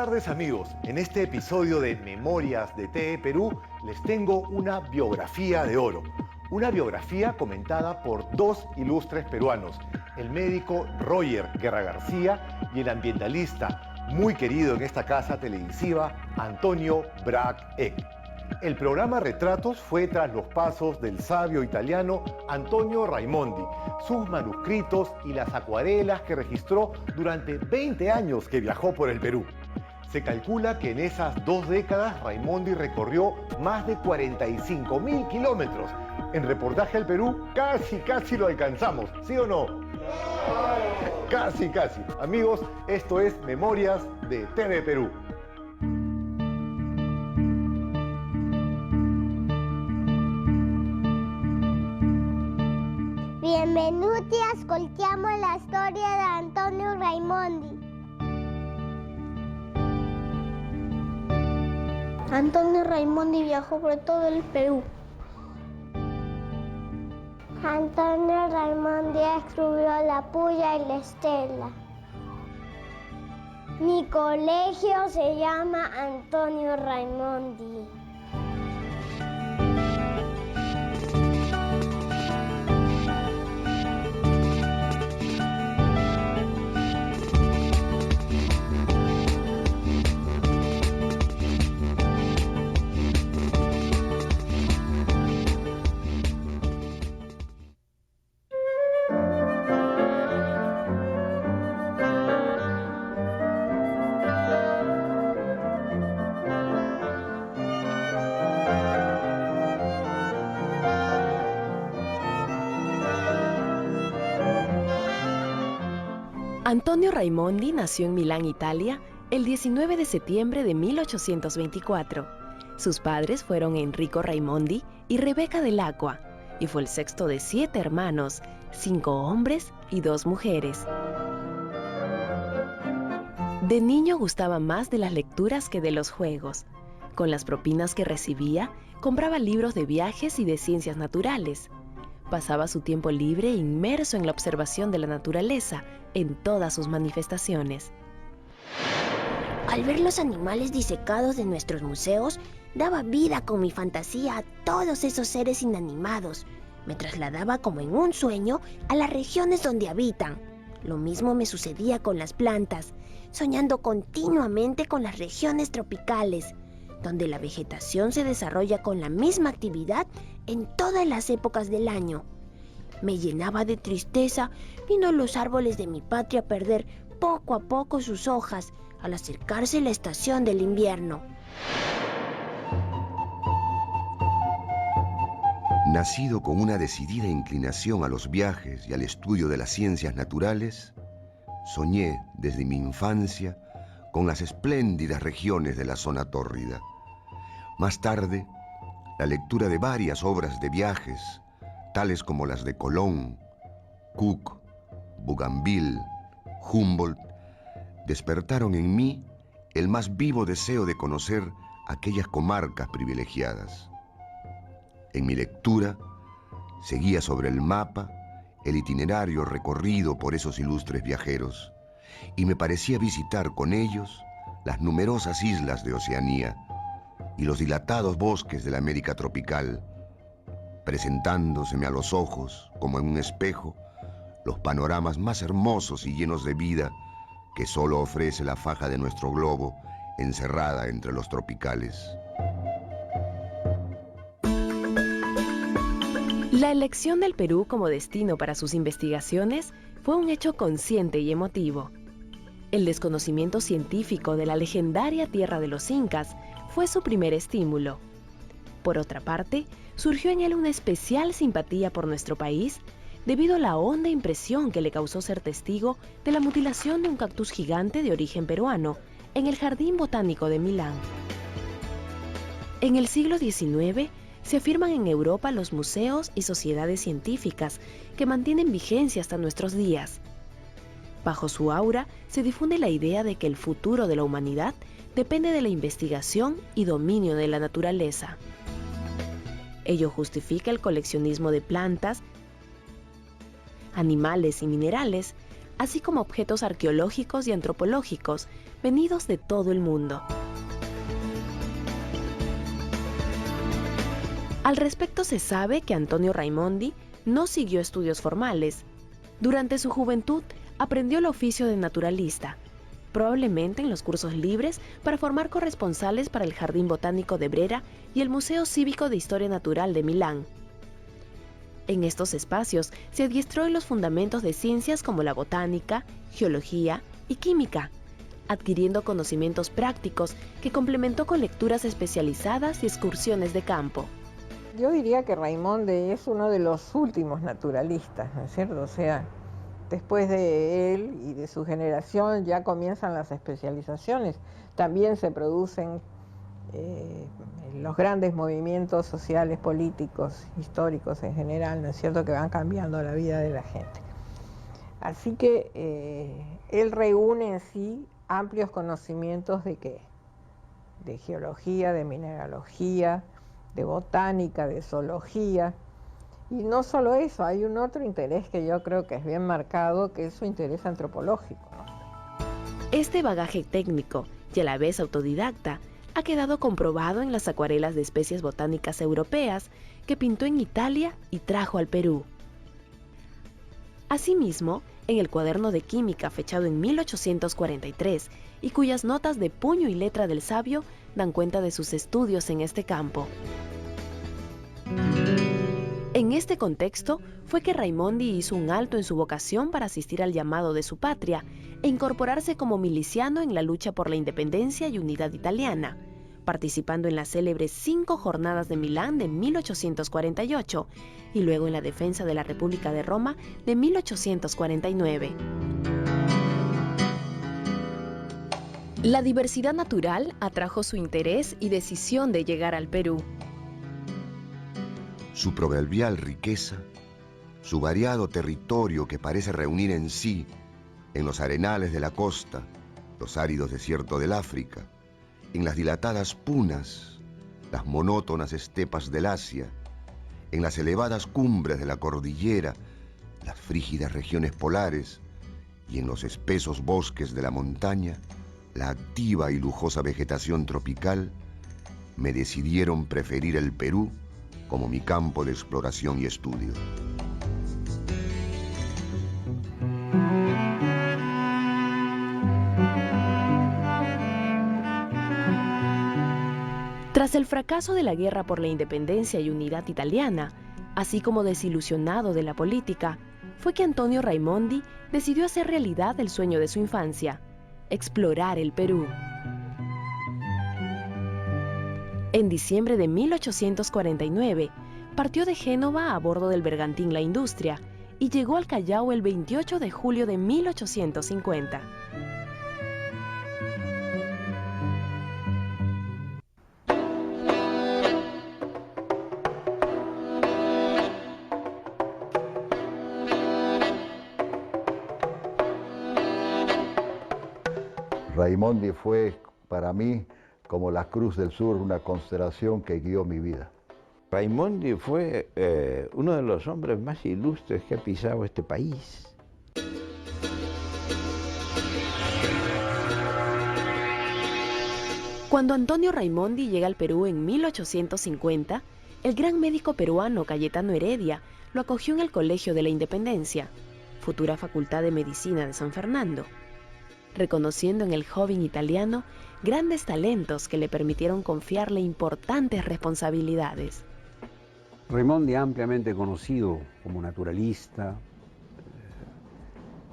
tardes, amigos. En este episodio de Memorias de TE Perú les tengo una biografía de oro. Una biografía comentada por dos ilustres peruanos, el médico Roger Guerra García y el ambientalista muy querido en esta casa televisiva, Antonio Brac Eck. El programa Retratos fue tras los pasos del sabio italiano Antonio Raimondi, sus manuscritos y las acuarelas que registró durante 20 años que viajó por el Perú. Se calcula que en esas 2 décadas Raimondi recorrió más de 45.000 kilómetros. En Reportaje al Perú casi lo alcanzamos, ¿sí o no? Casi. Amigos, esto es Memorias de TV Perú. Benvenuti, ascoltiamo la storia di Antonio Raimondi. Antonio Raimondi viajó por todo el Perú. Antonio Raimondi escribió La Puya y la Estela. Mi colegio se llama Antonio Raimondi. Antonio Raimondi nació en Milán, Italia, el 19 de septiembre de 1824. Sus padres fueron Enrico Raimondi y Rebeca Dell'Acqua, y fue el sexto de 7 hermanos, 5 hombres y 2 mujeres. De niño gustaba más de las lecturas que de los juegos. Con las propinas que recibía, compraba libros de viajes y de ciencias naturales. Pasaba su tiempo libre inmerso en la observación de la naturaleza en todas sus manifestaciones. Al ver los animales disecados de nuestros museos, daba vida con mi fantasía a todos esos seres inanimados. Me trasladaba como en un sueño a las regiones donde habitan. Lo mismo me sucedía con las plantas, soñando continuamente con las regiones tropicales, donde la vegetación se desarrolla con la misma actividad en todas las épocas del año. Me llenaba de tristeza viendo los árboles de mi patria perder poco a poco sus hojas al acercarse la estación del invierno. Nacido con una decidida inclinación a los viajes y al estudio de las ciencias naturales, soñé desde mi infancia con las espléndidas regiones de la zona tórrida. Más tarde, la lectura de varias obras de viajes, tales como las de Colón, Cook, Bougainville, Humboldt, despertaron en mí el más vivo deseo de conocer aquellas comarcas privilegiadas. En mi lectura, seguía sobre el mapa el itinerario recorrido por esos ilustres viajeros, y me parecía visitar con ellos las numerosas islas de Oceanía y los dilatados bosques de la América tropical, presentándoseme a los ojos, como en un espejo, los panoramas más hermosos y llenos de vida que solo ofrece la faja de nuestro globo encerrada entre los tropicales. La elección del Perú como destino para sus investigaciones fue un hecho consciente y emotivo. El desconocimiento científico de la legendaria tierra de los incas fue su primer estímulo. Por otra parte, surgió en él una especial simpatía por nuestro país debido a la honda impresión que le causó ser testigo de la mutilación de un cactus gigante de origen peruano en el Jardín Botánico de Milán. En el siglo XIX, se afirman en Europa los museos y sociedades científicas que mantienen vigencia hasta nuestros días. Bajo su aura se difunde la idea de que el futuro de la humanidad depende de la investigación y dominio de la naturaleza. Ello justifica el coleccionismo de plantas, animales y minerales, así como objetos arqueológicos y antropológicos venidos de todo el mundo. Al respecto se sabe que Antonio Raimondi no siguió estudios formales. Durante su juventud aprendió el oficio de naturalista, probablemente en los cursos libres para formar corresponsales para el Jardín Botánico de Brera y el Museo Cívico de Historia Natural de Milán. En estos espacios se adiestró en los fundamentos de ciencias como la botánica, geología y química, adquiriendo conocimientos prácticos que complementó con lecturas especializadas y excursiones de campo. Yo diría que Raimondi es uno de los últimos naturalistas, ¿no es cierto? O sea, después de él y de su generación ya comienzan las especializaciones. También se producen los grandes movimientos sociales, políticos, históricos en general, ¿no es cierto?, que van cambiando la vida de la gente. Así que él reúne en sí amplios conocimientos ¿de qué? De geología, de mineralogía, de botánica, de zoología. Y no solo eso, hay un otro interés que yo creo que es bien marcado, que es su interés antropológico, ¿no? Este bagaje técnico y a la vez autodidacta ha quedado comprobado en las acuarelas de especies botánicas europeas que pintó en Italia y trajo al Perú. Asimismo, en el cuaderno de química fechado en 1843 y cuyas notas de puño y letra del sabio dan cuenta de sus estudios en este campo. En este contexto fue que Raimondi hizo un alto en su vocación para asistir al llamado de su patria e incorporarse como miliciano en la lucha por la independencia y unidad italiana, participando en las célebres 5 jornadas de Milán de 1848 y luego en la defensa de la República de Roma de 1849. La diversidad natural atrajo su interés y decisión de llegar al Perú. Su proverbial riqueza, su variado territorio que parece reunir en sí, en los arenales de la costa, los áridos desiertos del África, en las dilatadas punas, las monótonas estepas del Asia, en las elevadas cumbres de la cordillera, las frígidas regiones polares y en los espesos bosques de la montaña, la activa y lujosa vegetación tropical, me decidieron preferir el Perú como mi campo de exploración y estudio. Tras el fracaso de la guerra por la independencia y unidad italiana, así como desilusionado de la política, fue que Antonio Raimondi decidió hacer realidad el sueño de su infancia: explorar el Perú. En diciembre de 1849, partió de Génova a bordo del bergantín La Industria y llegó al Callao el 28 de julio de 1850. Raimondi fue para mí como la Cruz del Sur, una constelación que guió mi vida. Raimondi fue uno de los hombres más ilustres que ha pisado este país. Cuando Antonio Raimondi llega al Perú en 1850, el gran médico peruano Cayetano Heredia lo acogió en el Colegio de la Independencia, futura Facultad de Medicina de San Fernando, reconociendo en el joven italiano grandes talentos que le permitieron confiarle importantes responsabilidades. Raimondi, ampliamente conocido como naturalista,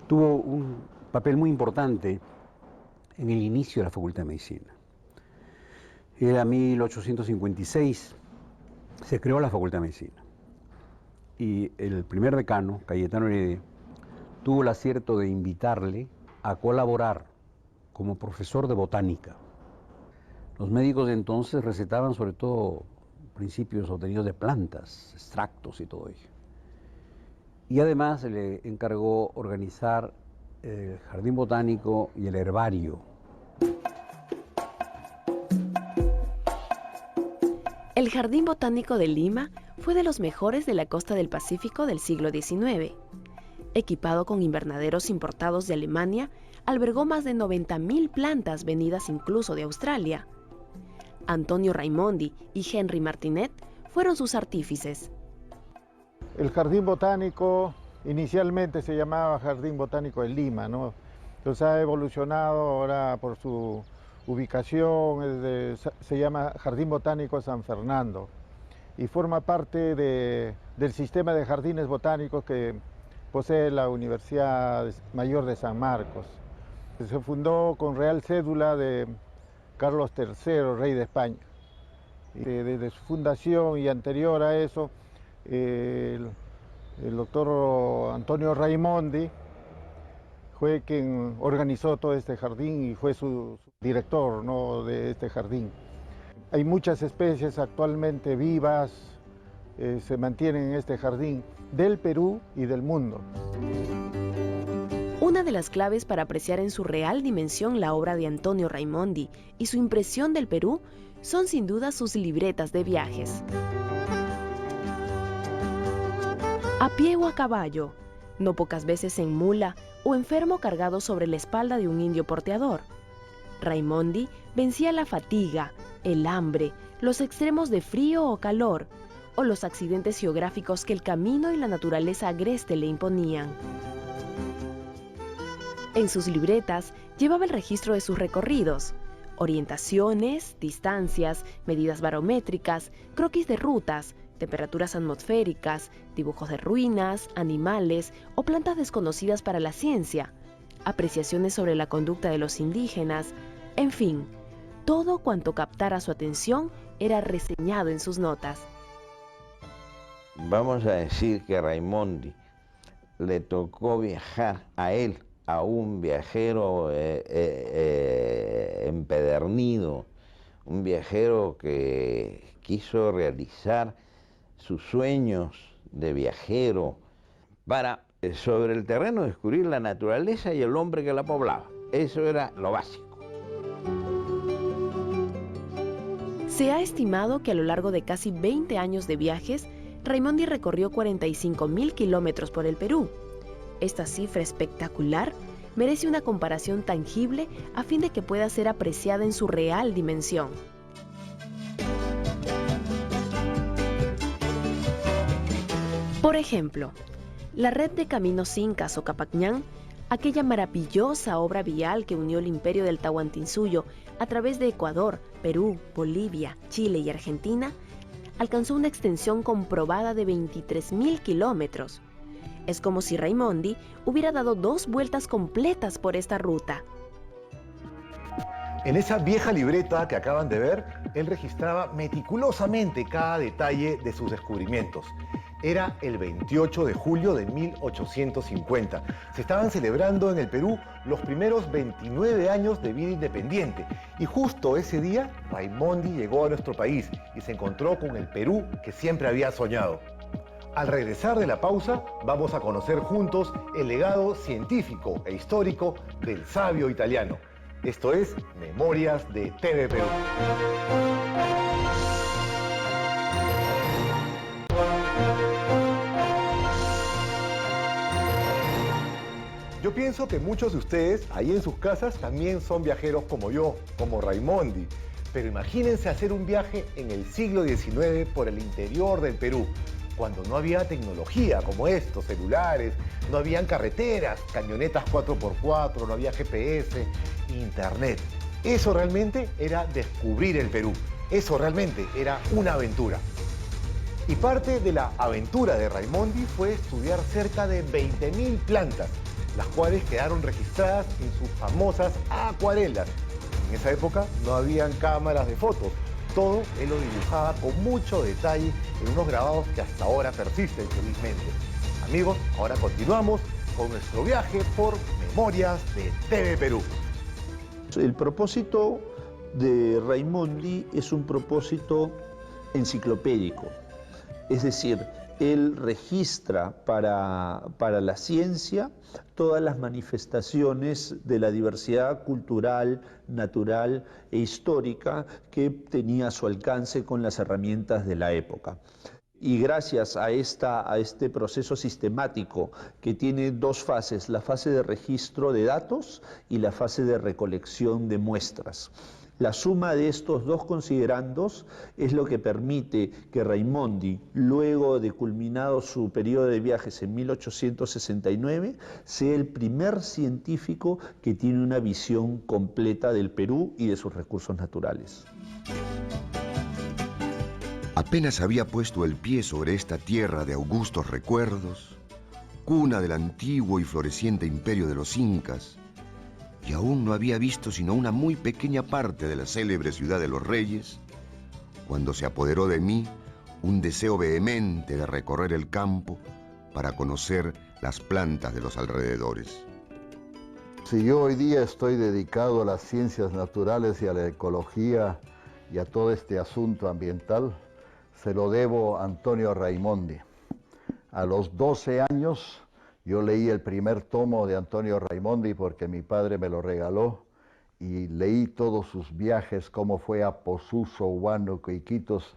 tuvo un papel muy importante en el inicio de la Facultad de Medicina. Era 1856, se creó la Facultad de Medicina y el primer decano, Cayetano Heredia, tuvo el acierto de invitarle a colaborar como profesor de botánica. Los médicos de entonces recetaban sobre todo principios obtenidos de plantas, extractos y todo ello. Y además le encargó organizar el jardín botánico y el herbario. El Jardín Botánico de Lima fue de los mejores de la costa del Pacífico del siglo XIX. Equipado con invernaderos importados de Alemania, albergó más de 90.000 plantas venidas incluso de Australia. Antonio Raimondi y Henry Martinet fueron sus artífices. El jardín botánico inicialmente se llamaba Jardín Botánico de Lima, ¿no? Entonces ha evolucionado ahora por su ubicación, se llama Jardín Botánico San Fernando y forma parte del sistema de jardines botánicos que posee la Universidad Mayor de San Marcos. Se fundó con real cédula de Carlos III, rey de España. Desde su fundación y anterior a eso, el doctor Antonio Raimondi fue quien organizó todo este jardín y fue su director, ¿no?, de este jardín. Hay muchas especies actualmente vivas, se mantienen en este jardín del Perú y del mundo. Una de las claves para apreciar en su real dimensión la obra de Antonio Raimondi y su impresión del Perú son sin duda sus libretas de viajes. A pie o a caballo, no pocas veces en mula o enfermo cargado sobre la espalda de un indio porteador, Raimondi vencía la fatiga, el hambre, los extremos de frío o calor, o los accidentes geográficos que el camino y la naturaleza agreste le imponían. En sus libretas llevaba el registro de sus recorridos, orientaciones, distancias, medidas barométricas, croquis de rutas, temperaturas atmosféricas, dibujos de ruinas, animales o plantas desconocidas para la ciencia, apreciaciones sobre la conducta de los indígenas, en fin, todo cuanto captara su atención era reseñado en sus notas. Vamos a decir que a Raimondi le tocó viajar a él, a un viajero empedernido, un viajero que quiso realizar sus sueños de viajero para sobre el terreno descubrir la naturaleza y el hombre que la poblaba. Eso era lo básico. Se ha estimado que a lo largo de casi 20 años de viajes, Raimondi recorrió 45.000 kilómetros por el Perú. Esta cifra espectacular merece una comparación tangible a fin de que pueda ser apreciada en su real dimensión. Por ejemplo, la red de caminos incas o Capacñán, aquella maravillosa obra vial que unió el imperio del Tahuantinsuyo a través de Ecuador, Perú, Bolivia, Chile y Argentina, alcanzó una extensión comprobada de 23.000 kilómetros. Es como si Raimondi hubiera dado 2 vueltas completas por esta ruta. En esa vieja libreta que acaban de ver, él registraba meticulosamente cada detalle de sus descubrimientos. Era el 28 de julio de 1850. Se estaban celebrando en el Perú los primeros 29 años de vida independiente. Y justo ese día, Raimondi llegó a nuestro país y se encontró con el Perú que siempre había soñado. Al regresar de la pausa, vamos a conocer juntos el legado científico e histórico del sabio italiano. Esto es Memorias de TV Perú. Yo pienso que muchos de ustedes, ahí en sus casas, también son viajeros como yo, como Raimondi. Pero imagínense hacer un viaje en el siglo XIX por el interior del Perú, cuando no había tecnología como estos, celulares, no habían carreteras, camionetas 4x4, no había GPS, internet. Eso realmente era descubrir el Perú. Eso realmente era una aventura. Y parte de la aventura de Raimondi fue estudiar cerca de 20.000 plantas, las cuales quedaron registradas en sus famosas acuarelas. En esa época no habían cámaras de fotos. Todo él lo dibujaba con mucho detalle en unos grabados que hasta ahora persisten felizmente. Amigos, ahora continuamos con nuestro viaje por Memorias de TV Perú. El propósito de Raimondi es un propósito enciclopédico. Es decir, él registra para la ciencia todas las manifestaciones de la diversidad cultural, natural e histórica que tenía a su alcance con las herramientas de la época. Y gracias a este proceso sistemático que tiene dos fases, la fase de registro de datos y la fase de recolección de muestras. La suma de estos dos considerandos es lo que permite que Raimondi, luego de culminado su periodo de viajes en 1869, sea el primer científico que tiene una visión completa del Perú y de sus recursos naturales. Apenas había puesto el pie sobre esta tierra de augustos recuerdos, cuna del antiguo y floreciente imperio de los incas, y aún no había visto sino una muy pequeña parte de la célebre ciudad de los reyes, cuando se apoderó de mí un deseo vehemente de recorrer el campo para conocer las plantas de los alrededores. Si yo hoy día estoy dedicado a las ciencias naturales y a la ecología y a todo este asunto ambiental, se lo debo a Antonio Raimondi. A los 12 años yo leí el primer tomo de Antonio Raimondi porque mi padre me lo regaló y leí todos sus viajes, cómo fue a Posuso, Huánuco, Iquitos,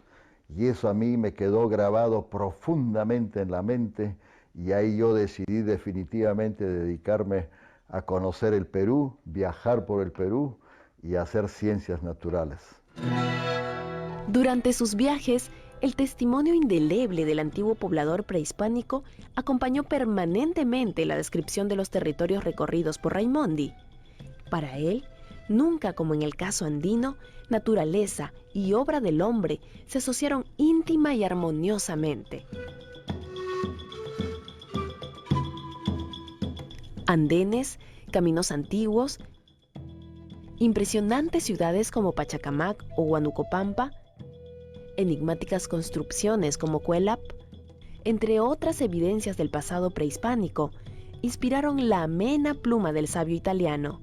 y eso a mí me quedó grabado profundamente en la mente y ahí yo decidí definitivamente dedicarme a conocer el Perú, viajar por el Perú y hacer ciencias naturales. Durante sus viajes, el testimonio indeleble del antiguo poblador prehispánico acompañó permanentemente la descripción de los territorios recorridos por Raimondi. Para él, nunca como en el caso andino, naturaleza y obra del hombre se asociaron íntima y armoniosamente. Andenes, caminos antiguos, impresionantes ciudades como Pachacamac o Huanukopampa, enigmáticas construcciones como Cuelap, entre otras evidencias del pasado prehispánico, inspiraron la amena pluma del sabio italiano.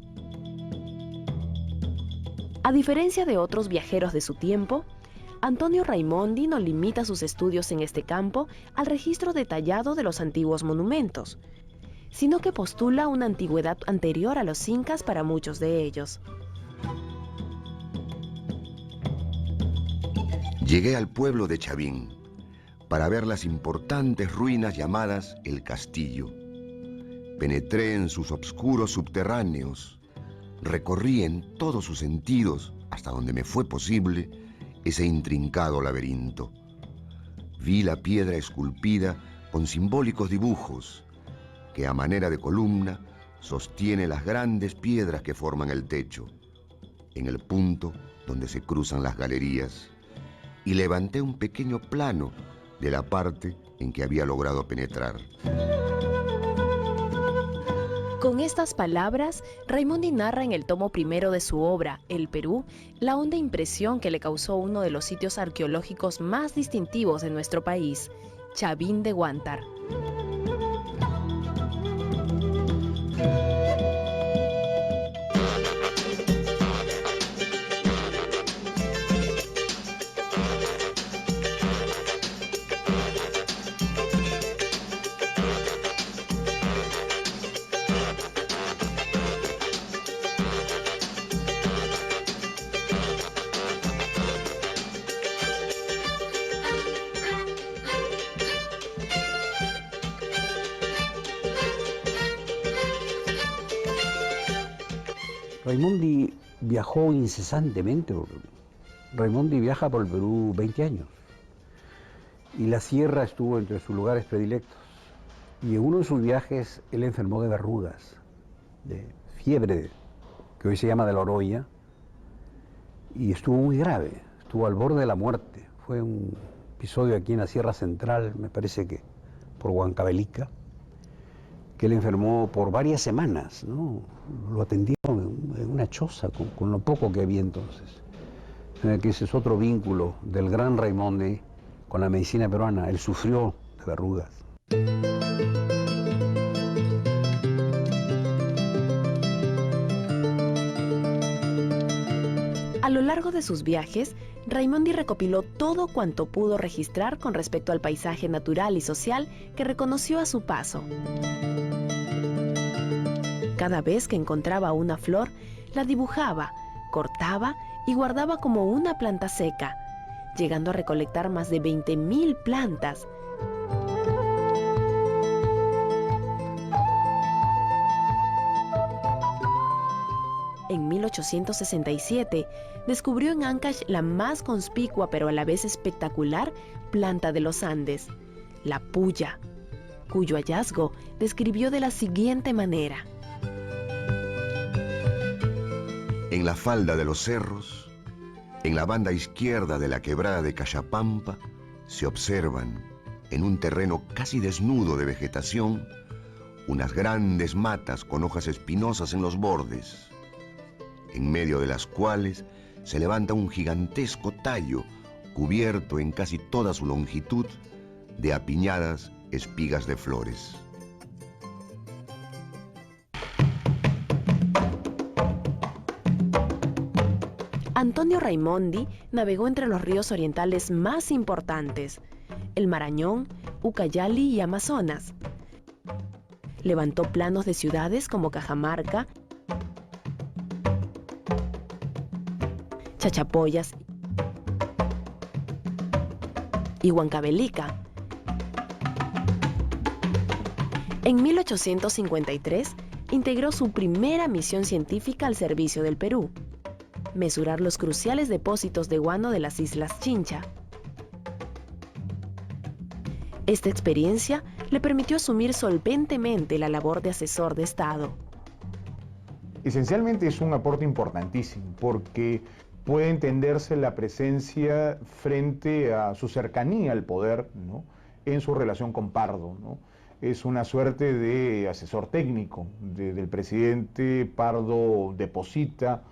A diferencia de otros viajeros de su tiempo, Antonio Raimondi no limita sus estudios en este campo al registro detallado de los antiguos monumentos, sino que postula una antigüedad anterior a los incas para muchos de ellos. Llegué al pueblo de Chavín para ver las importantes ruinas llamadas El Castillo. Penetré en sus obscuros subterráneos, recorrí en todos sus sentidos, hasta donde me fue posible, ese intrincado laberinto. Vi la piedra esculpida con simbólicos dibujos, que a manera de columna sostiene las grandes piedras que forman el techo, en el punto donde se cruzan las galerías, y levanté un pequeño plano de la parte en que había logrado penetrar. Con estas palabras, Raimondi narra en el tomo primero de su obra, El Perú, la honda impresión que le causó uno de los sitios arqueológicos más distintivos de nuestro país, Chavín de Huántar. Raimondi viajó incesantemente. Raimondi viaja por el Perú 20 años. Y la sierra estuvo entre sus lugares predilectos. Y en uno de sus viajes él enfermó de verrugas, de fiebre, que hoy se llama de la orolla, y estuvo muy grave, estuvo al borde de la muerte. Fue un episodio aquí en la Sierra Central, me parece que por Huancavelica, que él enfermó por varias semanas, ¿no? Lo atendieron en una choza con lo poco que había entonces. Que ese es otro vínculo del gran Raimondi con la medicina peruana. Él sufrió de verrugas. A lo largo de sus viajes, Raimondi recopiló todo cuanto pudo registrar con respecto al paisaje natural y social que reconoció a su paso. Cada vez que encontraba una flor, la dibujaba, cortaba y guardaba como una planta seca, llegando a recolectar más de 20.000 plantas. En 1867, descubrió en Ancash la más conspicua pero a la vez espectacular planta de los Andes, la puya, cuyo hallazgo describió de la siguiente manera. En la falda de los cerros, en la banda izquierda de la quebrada de Cayapampa, se observan, en un terreno casi desnudo de vegetación, unas grandes matas con hojas espinosas en los bordes, en medio de las cuales se levanta un gigantesco tallo cubierto en casi toda su longitud de apiñadas espigas de flores. Antonio Raimondi navegó entre los ríos orientales más importantes, el Marañón, Ucayali y Amazonas. Levantó planos de ciudades como Cajamarca, Chachapoyas y Huancavelica. En 1853 integró su primera misión científica al servicio del Perú: mesurar los cruciales depósitos de guano de las Islas Chincha. Esta experiencia le permitió asumir solventemente la labor de asesor de Estado. Esencialmente es un aporte importantísimo porque puede entenderse la presencia frente a su cercanía al poder, ¿no?, en su relación con Pardo, ¿no? Es una suerte de asesor técnico del presidente. Pardo deposita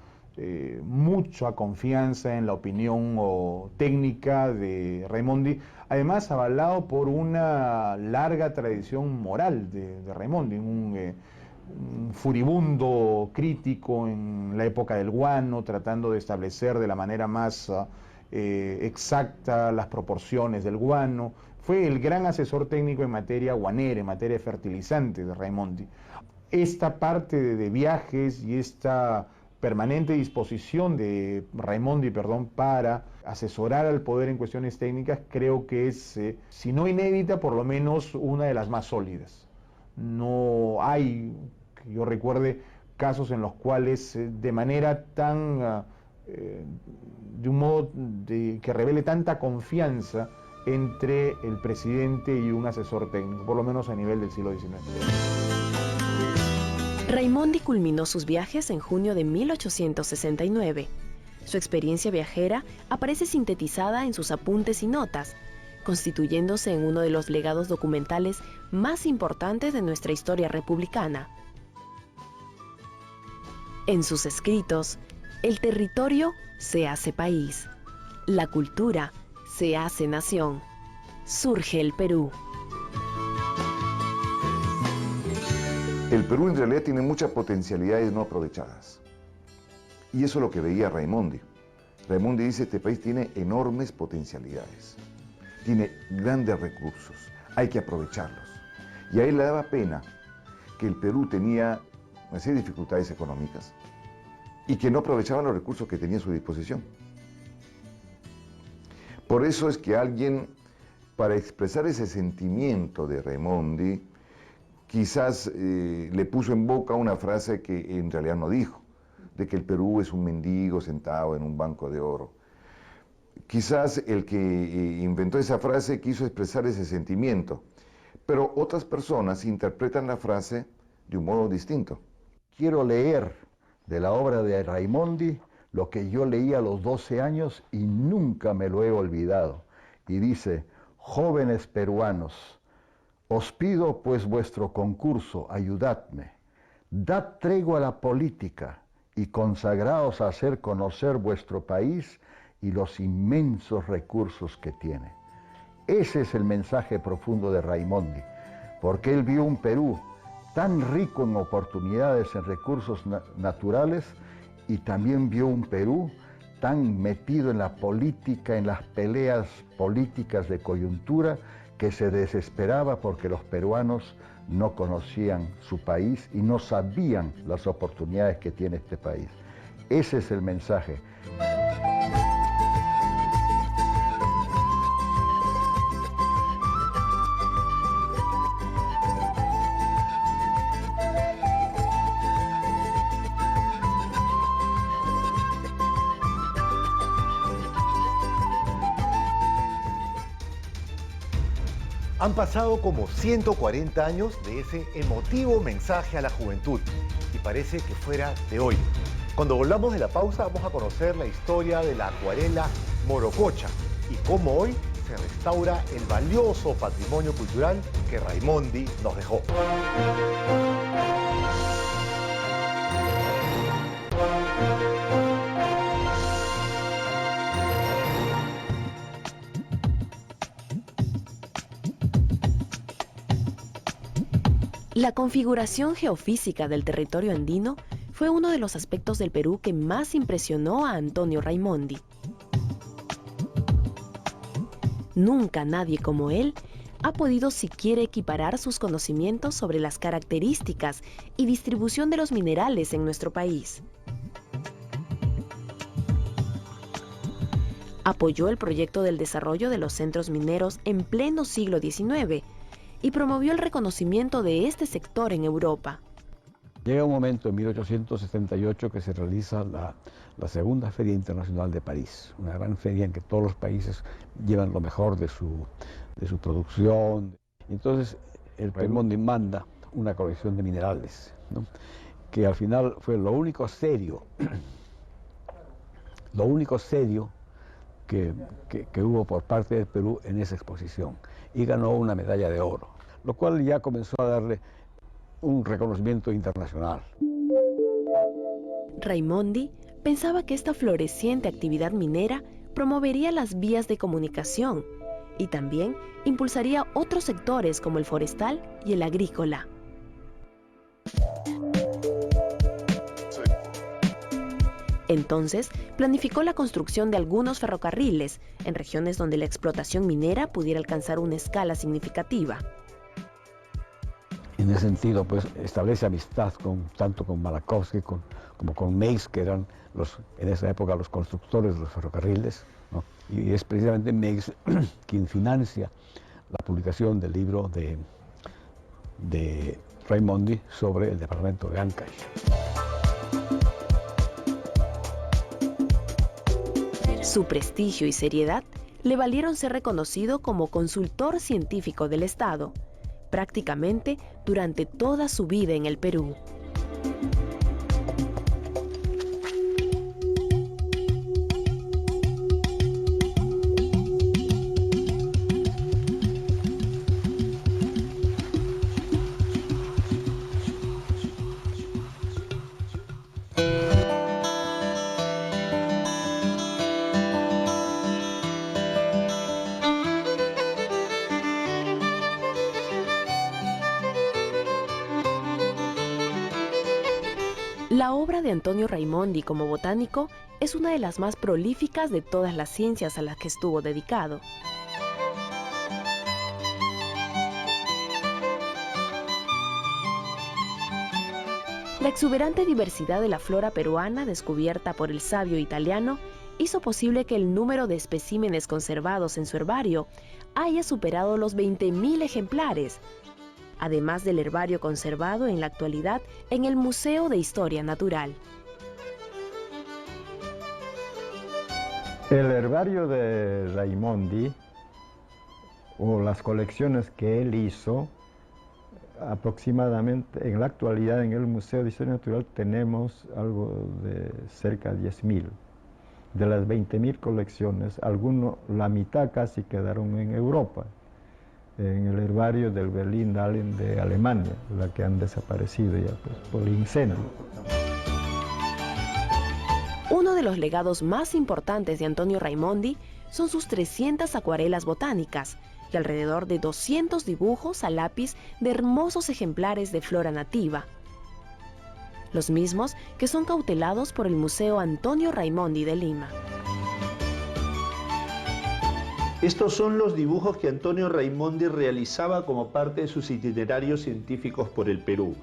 mucha confianza en la opinión técnica de Raimondi, además avalado por una larga tradición moral de Raimondi, un furibundo crítico en la época del guano, tratando de establecer de la manera más exacta las proporciones del guano. Fue el gran asesor técnico en materia guanera, en materia de fertilizantes de Raimondi. Esta parte de viajes y esta permanente disposición de Raimondi, para asesorar al poder en cuestiones técnicas, creo que es, si no inédita, por lo menos una de las más sólidas. No hay, que yo recuerde, casos en los cuales de manera tan, de un modo que revele tanta confianza entre el presidente y un asesor técnico, por lo menos a nivel del siglo XIX. Raimondi culminó sus viajes en junio de 1869. Su experiencia viajera aparece sintetizada en sus apuntes y notas, constituyéndose en uno de los legados documentales más importantes de nuestra historia republicana. En sus escritos, el territorio se hace país, la cultura se hace nación, surge el Perú. El Perú en realidad tiene muchas potencialidades no aprovechadas. Y eso es lo que veía Raimondi. Raimondi dice: este país tiene enormes potencialidades, tiene grandes recursos, hay que aprovecharlos. Y a él le daba pena que el Perú tenía una serie de dificultades económicas y que no aprovechaban los recursos que tenía a su disposición. Por eso es que alguien, para expresar ese sentimiento de Raimondi, quizás le puso en boca una frase que en realidad no dijo, de que el Perú es un mendigo sentado en un banco de oro. Quizás el que inventó esa frase quiso expresar ese sentimiento, pero otras personas interpretan la frase de un modo distinto. Quiero leer de la obra de Raimondi lo que yo leí a los 12 años y nunca me lo he olvidado. Y dice: jóvenes peruanos, os pido pues vuestro concurso, ayudadme. Dad tregua a la política y consagraos a hacer conocer vuestro país y los inmensos recursos que tiene. Ese es el mensaje profundo de Raimondi, porque él vio un Perú tan rico en oportunidades, en recursos naturales, y también vio un Perú tan metido en la política, en las peleas políticas de coyuntura, que se desesperaba porque los peruanos no conocían su país y no sabían las oportunidades que tiene este país. Ese es el mensaje. Han pasado como 140 años de ese emotivo mensaje a la juventud y parece que fuera de hoy. Cuando volvamos de la pausa vamos a conocer la historia de la acuarela morococha y cómo hoy se restaura el valioso patrimonio cultural que Raimondi nos dejó. La configuración geofísica del territorio andino fue uno de los aspectos del Perú que más impresionó a Antonio Raimondi. Nunca nadie como él ha podido siquiera equiparar sus conocimientos sobre las características y distribución de los minerales en nuestro país. Apoyó el proyecto del desarrollo de los centros mineros en pleno siglo XIX y promovió el reconocimiento de este sector en Europa. Llega un momento en 1878 que se realiza la segunda Feria Internacional de París, una gran feria en que todos los países llevan lo mejor de su producción. Entonces el Raimondi manda una colección de minerales, ¿no?, que al final fue lo único serio que hubo por parte del Perú en esa exposición, y ganó una medalla de oro, lo cual ya comenzó a darle un reconocimiento internacional. Raimondi pensaba que esta floreciente actividad minera promovería las vías de comunicación y también impulsaría otros sectores como el forestal y el agrícola. Entonces, planificó la construcción de algunos ferrocarriles en regiones donde la explotación minera pudiera alcanzar una escala significativa. En ese sentido, pues, establece amistad tanto con Malakovsky como con Meix, que eran en esa época los constructores de los ferrocarriles, ¿no? Y es precisamente Meix quien financia la publicación del libro de Raimondi sobre el departamento de Ancash. Su prestigio y seriedad le valieron ser reconocido como consultor científico del Estado, prácticamente durante toda su vida en el Perú. La obra de Antonio Raimondi como botánico es una de las más prolíficas de todas las ciencias a las que estuvo dedicado. La exuberante diversidad de la flora peruana descubierta por el sabio italiano hizo posible que el número de especímenes conservados en su herbario haya superado los 20.000 ejemplares, además del herbario conservado en la actualidad en el Museo de Historia Natural. El herbario de Raimondi, o las colecciones que él hizo, aproximadamente en la actualidad en el Museo de Historia Natural tenemos algo de cerca de 10.000. De las 20.000 colecciones, la mitad casi quedaron en Europa, en el herbario del Berlin-Dahlem de Alemania, la que han desaparecido ya pues, por incendio. Uno de los legados más importantes de Antonio Raimondi son sus 300 acuarelas botánicas y alrededor de 200 dibujos a lápiz de hermosos ejemplares de flora nativa. Los mismos que son cautelados por el Museo Antonio Raimondi de Lima. Estos son los dibujos que Antonio Raimondi realizaba como parte de sus itinerarios científicos por el Perú.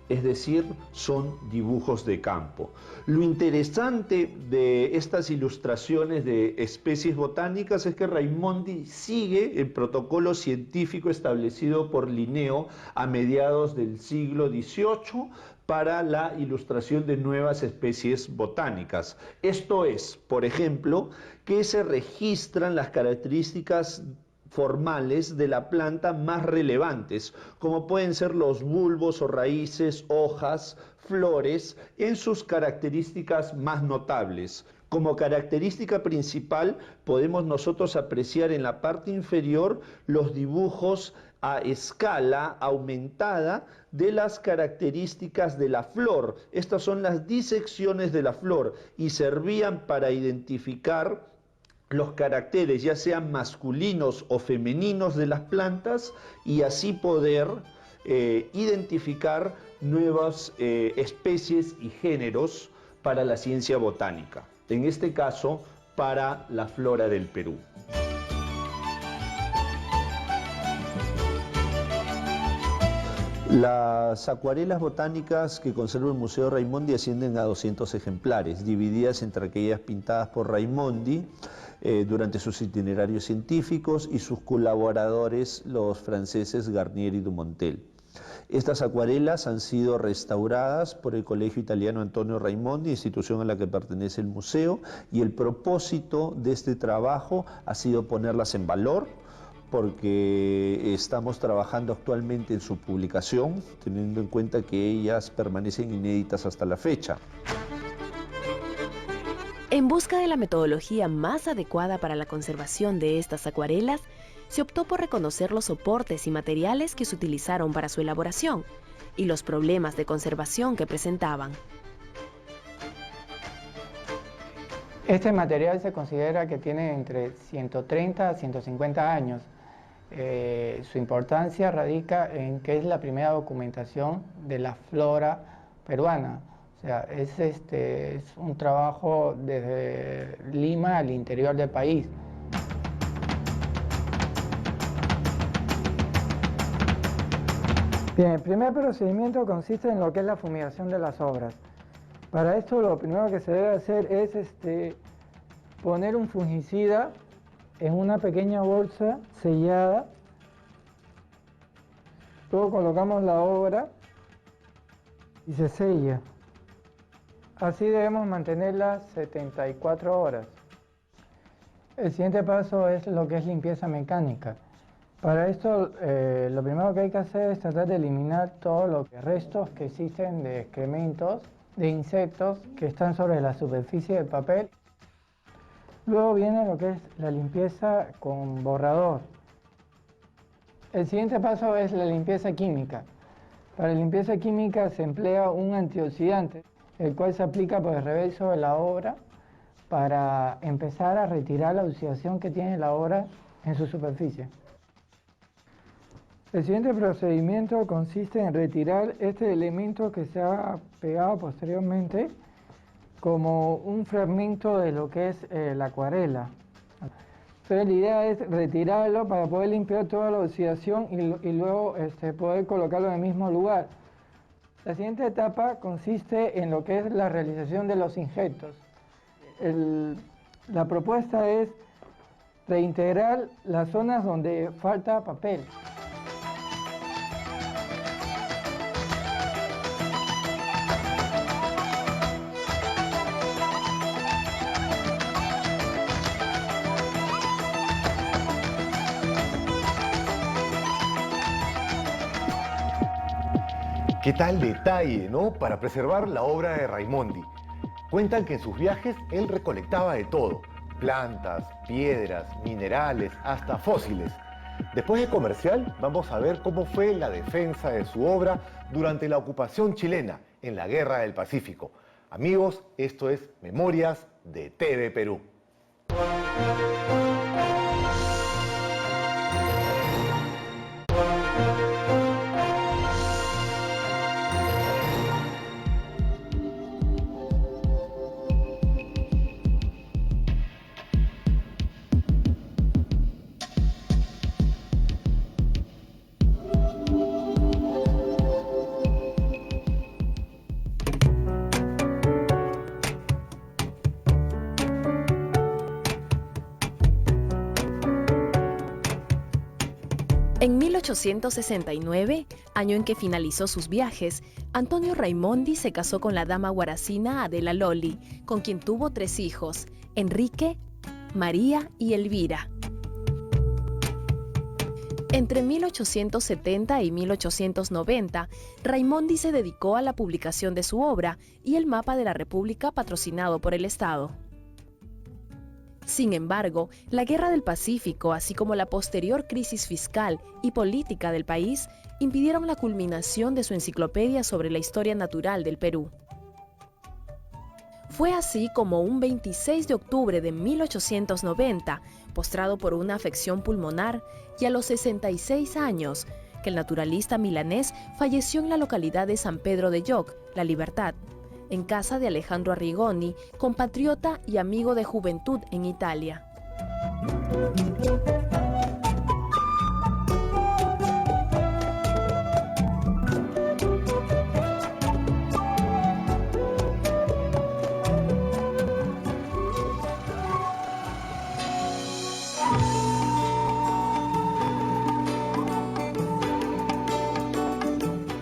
Es decir, son dibujos de campo. Lo interesante de estas ilustraciones de especies botánicas es que Raimondi sigue el protocolo científico establecido por Linneo a mediados del siglo XVIII para la ilustración de nuevas especies botánicas. Esto es, por ejemplo, que se registran las características formales de la planta más relevantes, como pueden ser los bulbos o raíces, hojas, flores, en sus características más notables. Como característica principal podemos nosotros apreciar en la parte inferior los dibujos a escala aumentada de las características de la flor. Estas son las disecciones de la flor y servían para identificar los caracteres, ya sean masculinos o femeninos de las plantas, y así poder identificar nuevas especies y géneros para la ciencia botánica. En este caso, para la flora del Perú. Las acuarelas botánicas que conserva el Museo Raimondi ascienden a 200 ejemplares, divididas entre aquellas pintadas por Raimondi durante sus itinerarios científicos y sus colaboradores, los franceses Garnier y Dumontel. Estas acuarelas han sido restauradas por el Colegio Italiano Antonio Raimondi, institución a la que pertenece el museo, y el propósito de este trabajo ha sido ponerlas en valor, porque estamos trabajando actualmente en su publicación, teniendo en cuenta que ellas permanecen inéditas hasta la fecha. En busca de la metodología más adecuada para la conservación de estas acuarelas, se optó por reconocer los soportes y materiales que se utilizaron para su elaboración y los problemas de conservación que presentaban. Este material se considera que tiene entre 130 a 150 años. Su importancia radica en que es la primera documentación de la flora peruana. O sea, es un trabajo desde Lima al interior del país. Bien, el primer procedimiento consiste en lo que es la fumigación de las obras. Para esto lo primero que se debe hacer es poner un fungicida en una pequeña bolsa sellada. Luego colocamos la obra y se sella. Así debemos mantenerla 74 horas. El siguiente paso es lo que es limpieza mecánica. Para esto lo primero que hay que hacer es tratar de eliminar todos los restos que existen de excrementos, de insectos que están sobre la superficie del papel. Luego viene lo que es la limpieza con borrador. El siguiente paso es la limpieza química. Para la limpieza química se emplea un antioxidante, el cual se aplica por el reverso de la obra para empezar a retirar la oxidación que tiene la obra en su superficie. El siguiente procedimiento consiste en retirar este elemento que se ha pegado posteriormente como un fragmento de lo que es la acuarela. Entonces la idea es retirarlo para poder limpiar toda la oxidación y luego poder colocarlo en el mismo lugar. La siguiente etapa consiste en lo que es la realización de los injertos. La propuesta es reintegrar las zonas donde falta papel. ¿Qué tal detalle, no? Para preservar la obra de Raimondi. Cuentan que en sus viajes él recolectaba de todo: plantas, piedras, minerales, hasta fósiles. Después de comercial, vamos a ver cómo fue la defensa de su obra durante la ocupación chilena en la Guerra del Pacífico. Amigos, esto es Memorias de TV Perú. En 1869, año en que finalizó sus viajes, Antonio Raimondi se casó con la dama guaracina Adela Loli, con quien tuvo 3 hijos, Enrique, María y Elvira. Entre 1870 y 1890, Raimondi se dedicó a la publicación de su obra y el mapa de la República patrocinado por el Estado. Sin embargo, la Guerra del Pacífico, así como la posterior crisis fiscal y política del país, impidieron la culminación de su enciclopedia sobre la historia natural del Perú. Fue así como un 26 de octubre de 1890, postrado por una afección pulmonar y a los 66 años, que el naturalista milanés falleció en la localidad de San Pedro de Lloc, La Libertad, en casa de Alejandro Arrigoni, compatriota y amigo de juventud en Italia.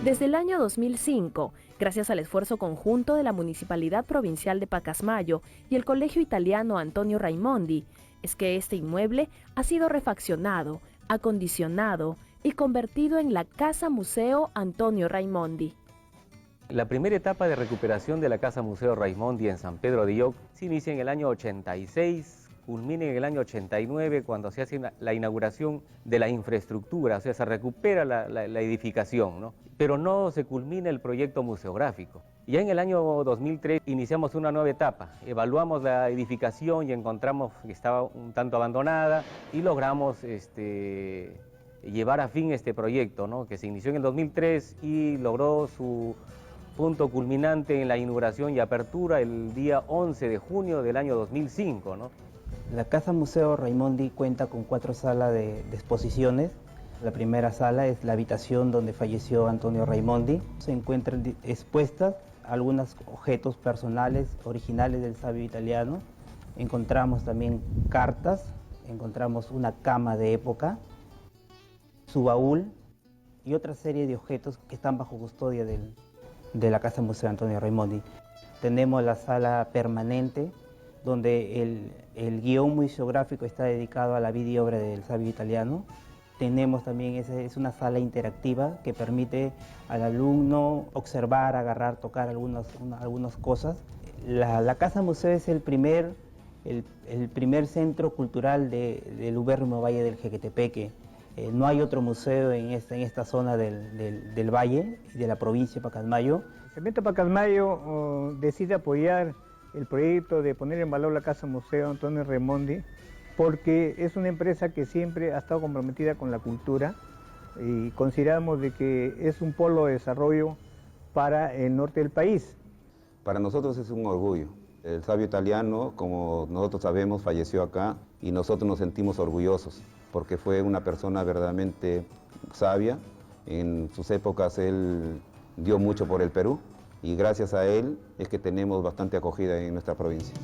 Desde el año 2005, gracias al esfuerzo conjunto de la Municipalidad Provincial de Pacasmayo y el Colegio Italiano Antonio Raimondi, es que este inmueble ha sido refaccionado, acondicionado y convertido en la Casa Museo Antonio Raimondi. La primera etapa de recuperación de la Casa Museo Raimondi en San Pedro de Lloc se inicia en el año 86, culmina en el año 89 cuando se hace la inauguración de la infraestructura, o sea, se recupera la edificación, ¿no? Pero no se culmina el proyecto museográfico. Ya en el año 2003 iniciamos una nueva etapa, evaluamos la edificación y encontramos que estaba un tanto abandonada y logramos llevar a fin este proyecto, ¿no? Que se inició en el 2003 y logró su punto culminante en la inauguración y apertura el día 11 de junio del año 2005, ¿no? La Casa Museo Raimondi cuenta con 4 salas de exposiciones. La primera sala es la habitación donde falleció Antonio Raimondi. Se encuentran expuestas algunos objetos personales originales del sabio italiano. Encontramos también cartas, encontramos una cama de época, su baúl y otra serie de objetos que están bajo custodia de la Casa Museo Antonio Raimondi. Tenemos la sala permanente, donde el guión museográfico está dedicado a la vida y obra del sabio italiano. Tenemos también, es una sala interactiva que permite al alumno observar, agarrar, tocar algunas cosas. La Casa Museo es el primer centro cultural del ubérrimo Valle del Jequetepeque. No hay otro museo en esta zona del valle y de la provincia de Pacasmayo. El Cemento Pacasmayo decide apoyar el proyecto de poner en valor la Casa Museo Antonio Raimondi porque es una empresa que siempre ha estado comprometida con la cultura y consideramos de que es un polo de desarrollo para el norte del país. Para nosotros es un orgullo. El sabio italiano, como nosotros sabemos, falleció acá y nosotros nos sentimos orgullosos porque fue una persona verdaderamente sabia. En sus épocas él dio mucho por el Perú y gracias a él es que tenemos bastante acogida en nuestra provincia.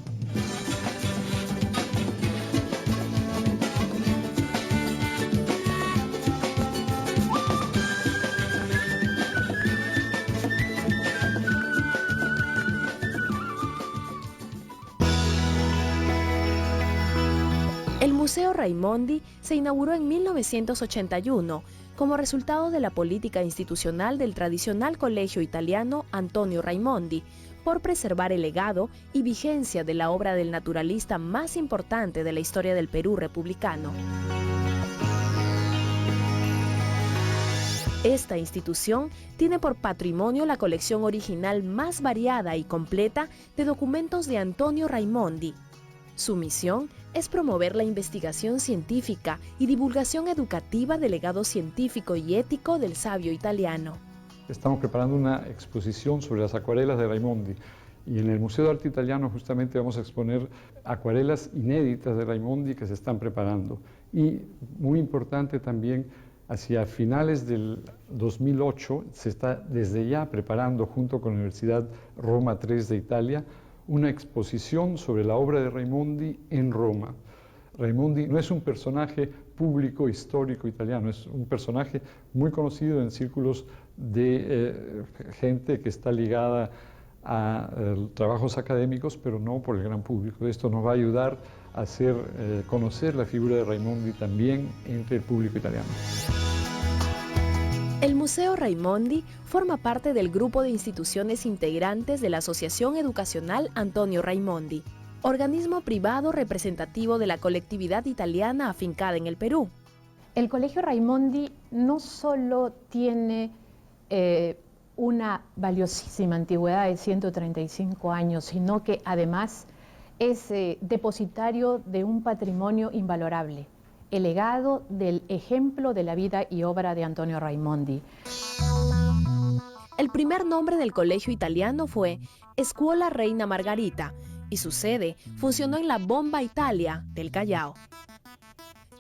El Museo Raimondi se inauguró en 1981 como resultado de la política institucional del tradicional Colegio Italiano Antonio Raimondi por preservar el legado y vigencia de la obra del naturalista más importante de la historia del Perú republicano. Esta institución tiene por patrimonio la colección original más variada y completa de documentos de Antonio Raimondi. Su misión es promover la investigación científica y divulgación educativa del legado científico y ético del sabio italiano. Estamos preparando una exposición sobre las acuarelas de Raimondi y en el Museo de Arte Italiano justamente vamos a exponer acuarelas inéditas de Raimondi que se están preparando. Y muy importante también, hacia finales del 2008 se está desde ya preparando junto con la Universidad Roma III de Italia una exposición sobre la obra de Raimondi en Roma. Raimondi no es un personaje público histórico italiano, es un personaje muy conocido en círculos de gente que está ligada a trabajos académicos, pero no por el gran público. Esto nos va a ayudar hacer conocer la figura de Raimondi también entre el público italiano. El Museo Raimondi forma parte del grupo de instituciones integrantes de la Asociación Educacional Antonio Raimondi, organismo privado representativo de la colectividad italiana afincada en el Perú. El Colegio Raimondi no solo tiene una valiosísima antigüedad de 135 años, sino que además es depositario de un patrimonio invalorable, el legado del ejemplo de la vida y obra de Antonio Raimondi. El primer nombre del colegio italiano fue Scuola Reina Margarita y su sede funcionó en la Bomba Italia del Callao.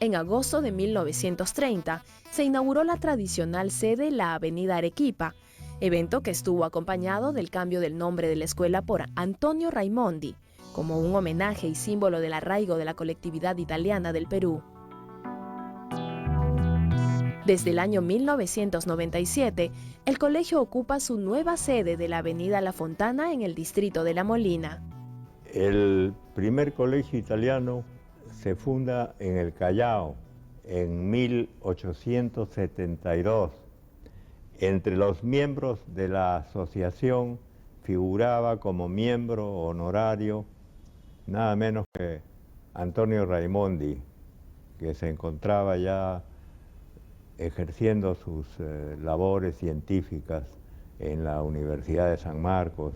En agosto de 1930 se inauguró la tradicional sede en la Avenida Arequipa, evento que estuvo acompañado del cambio del nombre de la escuela por Antonio Raimondi, como un homenaje y símbolo del arraigo de la colectividad italiana del Perú. Desde el año 1997, el colegio ocupa su nueva sede de la Avenida La Fontana en el distrito de La Molina. El primer colegio italiano se funda en el Callao en 1872. Entre los miembros de la asociación figuraba como miembro honorario nada menos que Antonio Raimondi, que se encontraba ya ejerciendo sus labores científicas en la Universidad de San Marcos.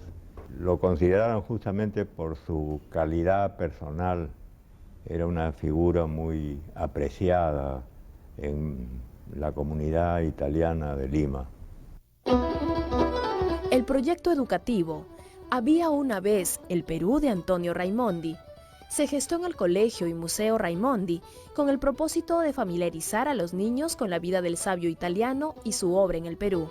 Lo consideraron justamente por su calidad personal. Era una figura muy apreciada en la comunidad italiana de Lima. El proyecto educativo Había una vez el Perú de Antonio Raimondi se gestó en el Colegio y Museo Raimondi con el propósito de familiarizar a los niños con la vida del sabio italiano y su obra en el Perú.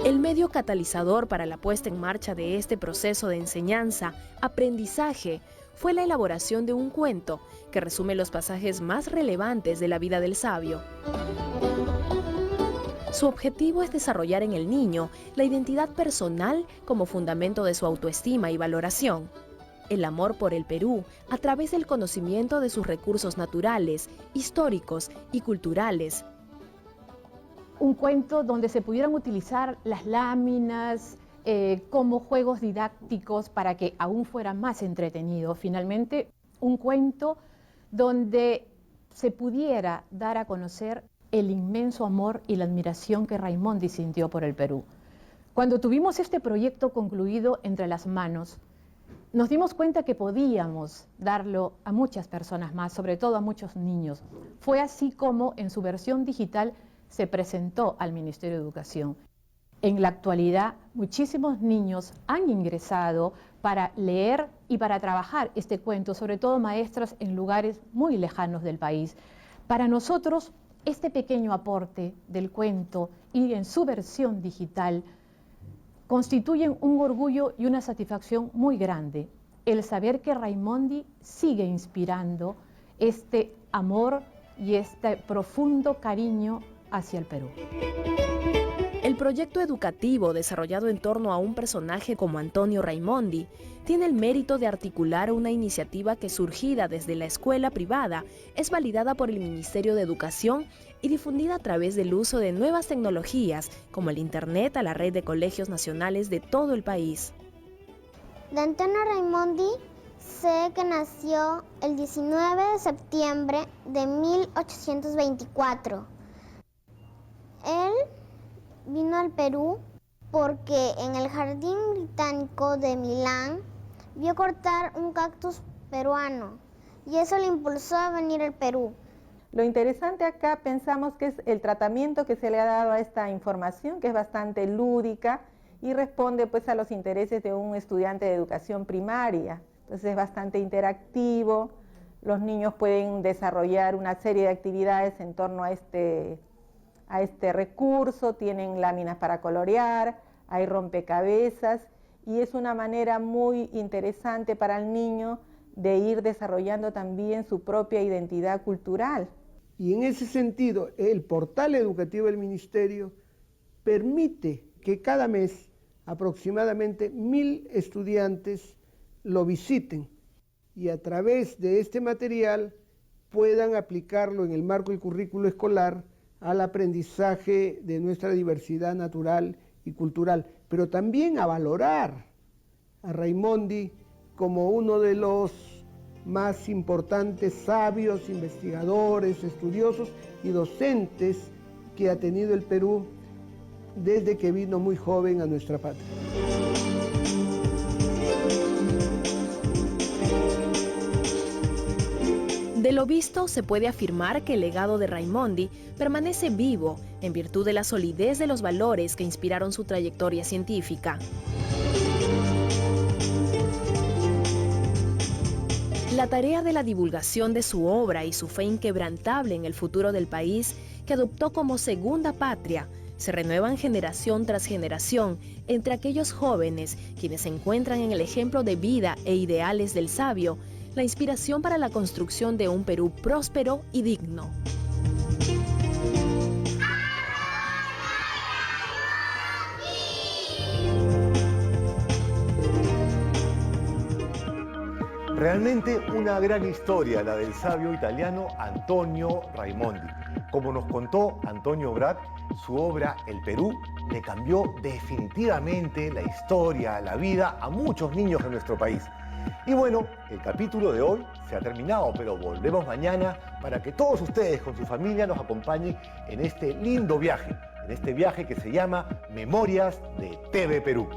El medio catalizador para la puesta en marcha de este proceso de enseñanza, aprendizaje, fue la elaboración de un cuento que resume los pasajes más relevantes de la vida del sabio. Su objetivo es desarrollar en el niño la identidad personal como fundamento de su autoestima y valoración, el amor por el Perú a través del conocimiento de sus recursos naturales, históricos y culturales. Un cuento donde se pudieran utilizar las láminas como juegos didácticos para que aún fuera más entretenido. Finalmente, un cuento donde se pudiera dar a conocer el inmenso amor y la admiración que Raimondi sintió por el Perú. Cuando tuvimos este proyecto concluido entre las manos, nos dimos cuenta que podíamos darlo a muchas personas más, sobre todo a muchos niños. Fue así como en su versión digital se presentó al Ministerio de Educación. En la actualidad, muchísimos niños han ingresado para leer y para trabajar este cuento, sobre todo maestras en lugares muy lejanos del país. Para nosotros, este pequeño aporte del cuento y en su versión digital constituyen un orgullo y una satisfacción muy grande, el saber que Raimondi sigue inspirando este amor y este profundo cariño hacia el Perú. El proyecto educativo desarrollado en torno a un personaje como Antonio Raimondi tiene el mérito de articular una iniciativa que, surgida desde la escuela privada, es validada por el Ministerio de Educación y difundida a través del uso de nuevas tecnologías como el Internet a la red de colegios nacionales de todo el país. De Antonio Raimondi sé que nació el 19 de septiembre de 1824. Él vino al Perú porque en el Jardín Británico de Milán vio cortar un cactus peruano y eso le impulsó a venir al Perú. Lo interesante acá pensamos que es el tratamiento que se le ha dado a esta información, que es bastante lúdica y responde pues a los intereses de un estudiante de educación primaria. Entonces es bastante interactivo, los niños pueden desarrollar una serie de actividades en torno a este recurso, tienen láminas para colorear, hay rompecabezas y es una manera muy interesante para el niño de ir desarrollando también su propia identidad cultural. Y en ese sentido, el portal educativo del Ministerio permite que cada mes aproximadamente 1000 estudiantes lo visiten y a través de este material puedan aplicarlo en el marco del currículo escolar al aprendizaje de nuestra diversidad natural y cultural, pero también a valorar a Raimondi como uno de los más importantes sabios, investigadores, estudiosos y docentes que ha tenido el Perú desde que vino muy joven a nuestra patria. De lo visto, se puede afirmar que el legado de Raimondi permanece vivo en virtud de la solidez de los valores que inspiraron su trayectoria científica. La tarea de la divulgación de su obra y su fe inquebrantable en el futuro del país, que adoptó como segunda patria, se renuevan generación tras generación entre aquellos jóvenes quienes encuentran en el ejemplo de vida e ideales del sabio la inspiración para la construcción de un Perú próspero y digno. Realmente una gran historia la del sabio italiano Antonio Raimondi. Como nos contó Antonio Brat, su obra El Perú le cambió definitivamente la historia, la vida a muchos niños de nuestro país. Y bueno, el capítulo de hoy se ha terminado, pero volvemos mañana para que todos ustedes con su familia nos acompañen en este lindo viaje, en este viaje que se llama Memorias de TV Perú.